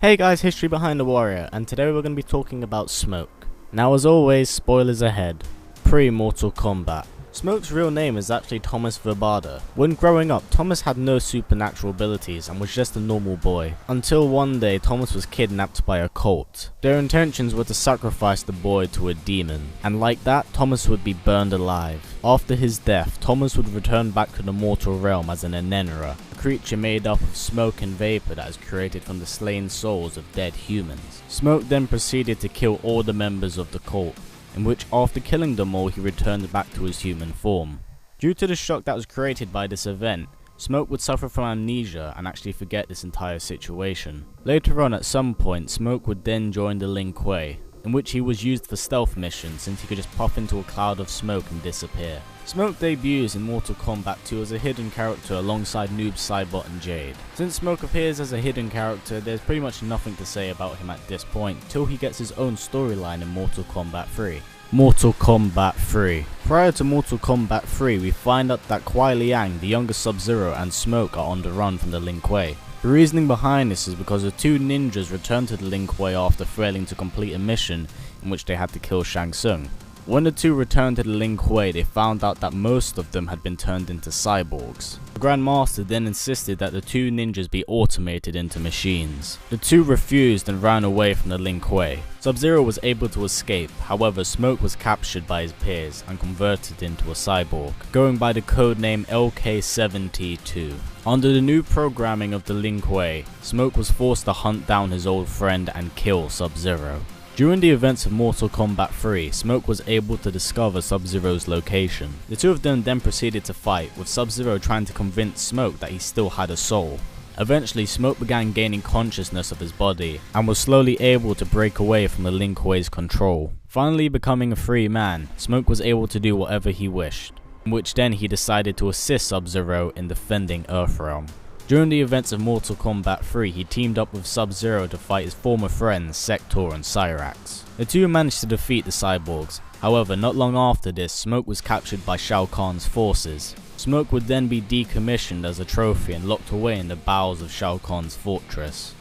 Hey guys, history behind the warrior, and today we're going to be talking about Smoke. Now as always, spoilers ahead. Pre-Mortal Kombat. Smoke's real name is actually Thomas Verbada. When growing up, Thomas had no supernatural abilities and was just a normal boy. Until one day, Thomas was kidnapped by a cult. Their intentions were to sacrifice the boy to a demon, and like that, Thomas would be burned alive. After his death, Thomas would return back to the mortal realm as an Enenra, a creature made up of smoke and vapor that is created from the slain souls of dead humans. Smoke then proceeded to kill all the members of the cult, in which after killing them all he returned back to his human form. Due to the shock that was created by this event, Smoke would suffer from amnesia and actually forget this entire situation. Later on at some point, Smoke would then join the Lin Kuei, in which he was used for stealth missions since he could just puff into a cloud of smoke and disappear. Smoke debuts in Mortal Kombat 2 as a hidden character alongside Noob Saibot and Jade. Since Smoke appears as a hidden character, there's pretty much nothing to say about him at this point till he gets his own storyline in Mortal Kombat 3. Mortal Kombat 3. Prior to Mortal Kombat 3, we find out that Kuai Liang, the younger Sub-Zero, and Smoke are on the run from the Lin Kuei. The reasoning behind this is because the two ninjas returned to the Lin Kuei after failing to complete a mission in which they had to kill Shang Tsung. When the two returned to the Lin Kuei, they found out that most of them had been turned into cyborgs. The Grand Master then insisted that the two ninjas be automated into machines. The two refused and ran away from the Lin Kuei. Sub-Zero was able to escape, however Smoke was captured by his peers and converted into a cyborg, going by the codename LK-7T2. Under the new programming of the Lin Kuei, Smoke was forced to hunt down his old friend and kill Sub-Zero. During the events of Mortal Kombat 3, Smoke was able to discover Sub-Zero's location. The two of them then proceeded to fight, with Sub-Zero trying to convince Smoke that he still had a soul. Eventually, Smoke began gaining consciousness of his body, and was slowly able to break away from the Lin Kuei's control. Finally becoming a free man, Smoke was able to do whatever he wished, in which then he decided to assist Sub-Zero in defending Earthrealm. During the events of Mortal Kombat 3, he teamed up with Sub-Zero to fight his former friends Sector and Cyrax. The two managed to defeat the cyborgs, however not long after this, Smoke was captured by Shao Kahn's forces. Smoke would then be decommissioned as a trophy and locked away in the bowels of Shao Kahn's fortress.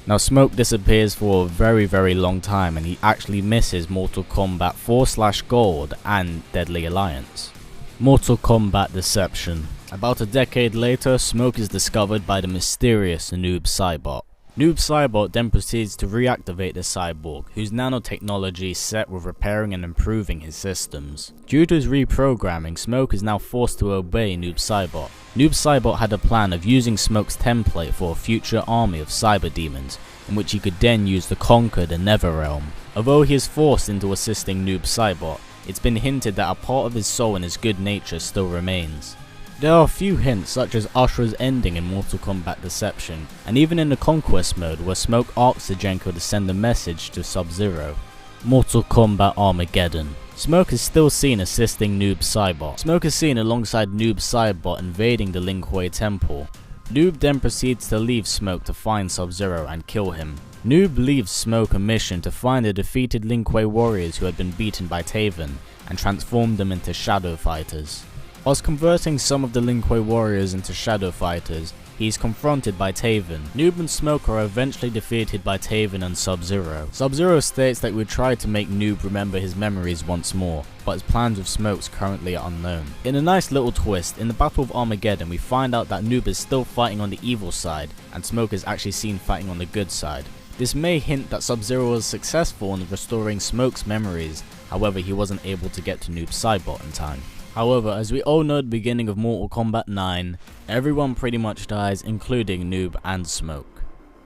Now Smoke disappears for a very long time, and he actually misses Mortal Kombat 4/Gold and Deadly Alliance. Mortal Kombat Deception. About a decade later, Smoke is discovered by the mysterious Noob Saibot. Noob Saibot then proceeds to reactivate the cyborg, whose nanotechnology is set with repairing and improving his systems. Due to his reprogramming, Smoke is now forced to obey Noob Saibot. Noob Saibot had a plan of using Smoke's template for a future army of cyber demons, in which he could then use to conquer the Netherrealm. Although he is forced into assisting Noob Saibot, it's been hinted that a part of his soul and his good nature still remains. There are a few hints such as Ashura's ending in Mortal Kombat Deception, and even in the Conquest mode where Smoke asks the Genko to send a message to Sub-Zero. Mortal Kombat Armageddon. Smoke is still seen assisting Noob Saibot. Smoke is seen alongside Noob Saibot invading the Lin Kuei temple. Noob then proceeds to leave Smoke to find Sub-Zero and kill him. Noob leaves Smoke a mission to find the defeated Lin Kuei warriors who had been beaten by Taven and transform them into shadow fighters. Whilst converting some of the Lin Kuei warriors into shadow fighters, he is confronted by Taven. Noob and Smoke are eventually defeated by Taven and Sub-Zero. Sub-Zero states that we tried to make Noob remember his memories once more, but his plans with Smoke's currently are unknown. In a nice little twist, in the Battle of Armageddon we find out that Noob is still fighting on the evil side, and Smoke is actually seen fighting on the good side. This may hint that Sub-Zero was successful in restoring Smoke's memories, however he wasn't able to get to Noob Saibot in time. However, as we all know at the beginning of Mortal Kombat 9, everyone pretty much dies, including Noob and Smoke.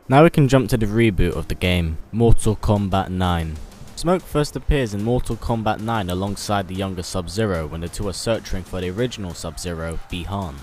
Now we can jump to the reboot of the game, Mortal Kombat 9. Smoke first appears in Mortal Kombat 9 alongside the younger Sub-Zero when the two are searching for the original Sub-Zero, Bi-Han.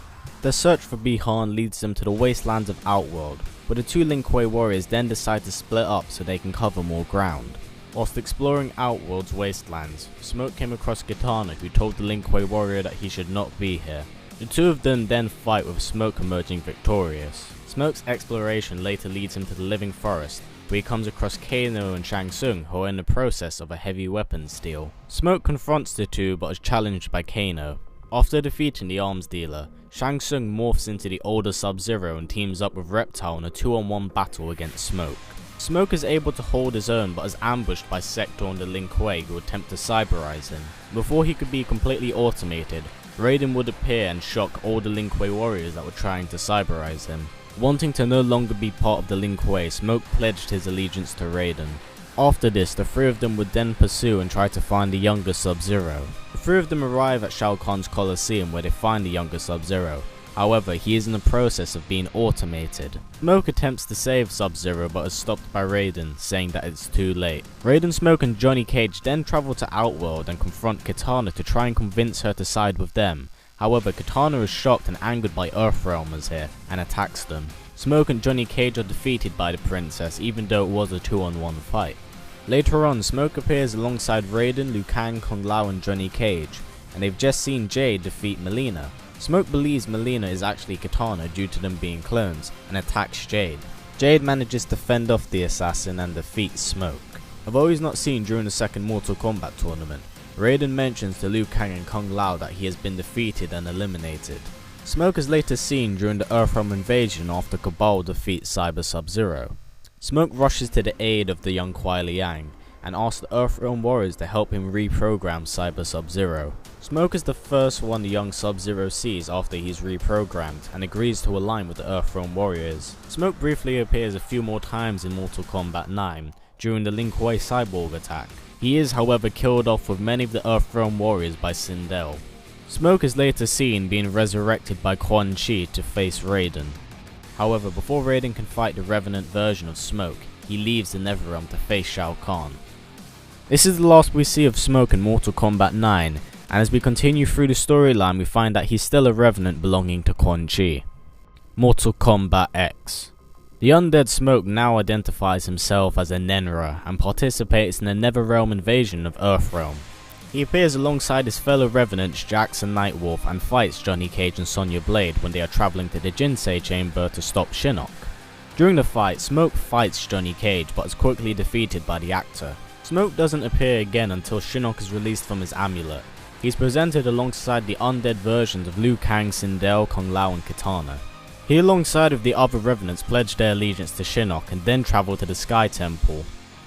Their search for Bi-Han leads them to the wastelands of Outworld, where the two Lin Kuei warriors then decide to split up so they can cover more ground. Whilst exploring Outworld's wastelands, Smoke came across Kitana, who told the Lin Kuei warrior that he should not be here. The two of them then fight, with Smoke emerging victorious. Smoke's exploration later leads him to the Living Forest, where he comes across Kano and Shang Tsung, who are in the process of a heavy weapons deal. Smoke confronts the two but is challenged by Kano. After defeating the arms dealer, Shang Tsung morphs into the older Sub-Zero and teams up with Reptile in a 2-on-1 battle against Smoke. Smoke is able to hold his own but is ambushed by Sector and the Lin Kuei who attempt to cyberize him. Before he could be completely automated, Raiden would appear and shock all the Lin Kuei warriors that were trying to cyberize him. Wanting to no longer be part of the Lin Kuei, Smoke pledged his allegiance to Raiden. After this, the three of them would then pursue and try to find the younger Sub-Zero. The three of them arrive at Shao Kahn's Colosseum where they find the younger Sub-Zero. However, he is in the process of being automated. Smoke attempts to save Sub-Zero but is stopped by Raiden, saying that it's too late. Raiden, Smoke and Johnny Cage then travel to Outworld and confront Kitana to try and convince her to side with them. However, Kitana is shocked and angered by Earthrealmers here and attacks them. Smoke and Johnny Cage are defeated by the princess even though it was a 2-on-1 fight. Later on, Smoke appears alongside Raiden, Liu Kang, Kung Lao and Johnny Cage, and they've just seen Jade defeat Melina. Smoke believes Melina is actually Kitana due to them being clones, and attacks Jade. Jade manages to fend off the assassin and defeats Smoke. Although he's not seen during the second Mortal Kombat tournament, Raiden mentions to Liu Kang and Kung Lao that he has been defeated and eliminated. Smoke is later seen during the Earthrealm invasion after Cabal defeats Cyber Sub-Zero. Smoke rushes to the aid of the young Kuai Liang, and asks the Earthrealm warriors to help him reprogram Cyber Sub-Zero. Smoke is the first one the young Sub-Zero sees after he's reprogrammed, and agrees to align with the Earthrealm warriors. Smoke briefly appears a few more times in Mortal Kombat 9, during the Lin Kuei cyborg attack. He is however killed off with many of the Earthrealm warriors by Sindel. Smoke is later seen being resurrected by Quan Chi to face Raiden. However, before Raiden can fight the Revenant version of Smoke, he leaves the Netherrealm to face Shao Kahn. This is the last we see of Smoke in Mortal Kombat 9, and as we continue through the storyline we find that he's still a Revenant belonging to Quan Chi. Mortal Kombat X. The undead Smoke now identifies himself as a Nenra and participates in the Netherrealm invasion of Earthrealm. He appears alongside his fellow Revenants Jax and Nightwolf and fights Johnny Cage and Sonya Blade when they are travelling to the Jinsei chamber to stop Shinnok. During the fight, Smoke fights Johnny Cage but is quickly defeated by the actor. Smoke doesn't appear again until Shinnok is released from his amulet. He's presented alongside the undead versions of Liu Kang, Sindel, Kung Lao and Kitana. He alongside of the other Revenants pledge their allegiance to Shinnok and then travel to the Sky Temple.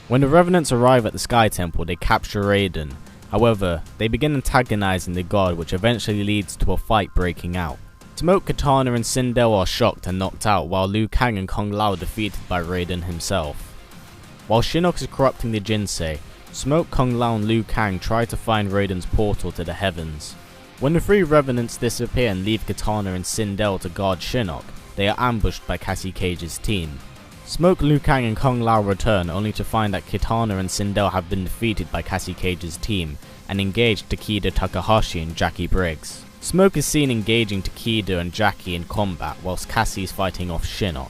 When the Revenants arrive at the Sky Temple they capture Raiden. However, they begin antagonizing the god which eventually leads to a fight breaking out. Smoke, Kitana and Sindel are shocked and knocked out while Liu Kang and Kung Lao are defeated by Raiden himself. While Shinnok is corrupting the Jinsei, Smoke, Kung Lao and Liu Kang try to find Raiden's portal to the heavens. When the three Revenants disappear and leave Kitana and Sindel to guard Shinnok, they are ambushed by Cassie Cage's team. Smoke, Liu Kang and Kung Lao return only to find that Kitana and Sindel have been defeated by Cassie Cage's team and engage Takeda Takahashi and Jackie Briggs. Smoke is seen engaging Takeda and Jackie in combat whilst Cassie is fighting off Shinnok.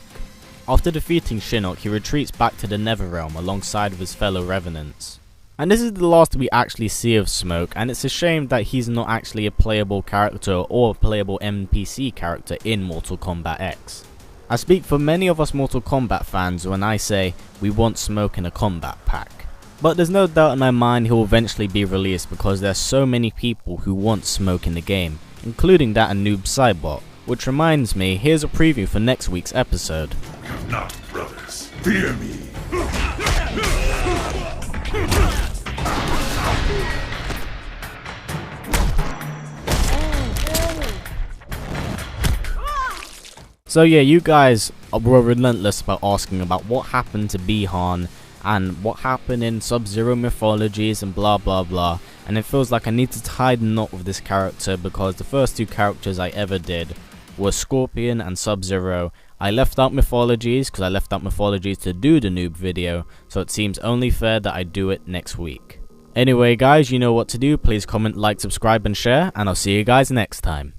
After defeating Shinnok, he retreats back to the Netherrealm alongside of his fellow Revenants. And this is the last we actually see of Smoke, and it's a shame that he's not actually a playable character or a playable NPC character in Mortal Kombat X. I speak for many of us Mortal Kombat fans when I say we want Smoke in a combat pack. But there's no doubt in my mind he'll eventually be released because there's so many people who want Smoke in the game, including that and Noob Saibot. Which reminds me, here's a preview for next week's episode. You're not brothers. Fear me. So yeah, you guys were relentless about asking about what happened to Bi-Han and what happened in Sub-Zero mythologies and blah blah blah, and it feels like I need to tie the knot with this character because the first two characters I ever did were Scorpion and Sub-Zero. I left out mythologies because I left out mythologies to do the noob video, so it seems only fair that I do it next week. Anyway guys, you know what to do. Please comment, like, subscribe and share, and I'll see you guys next time.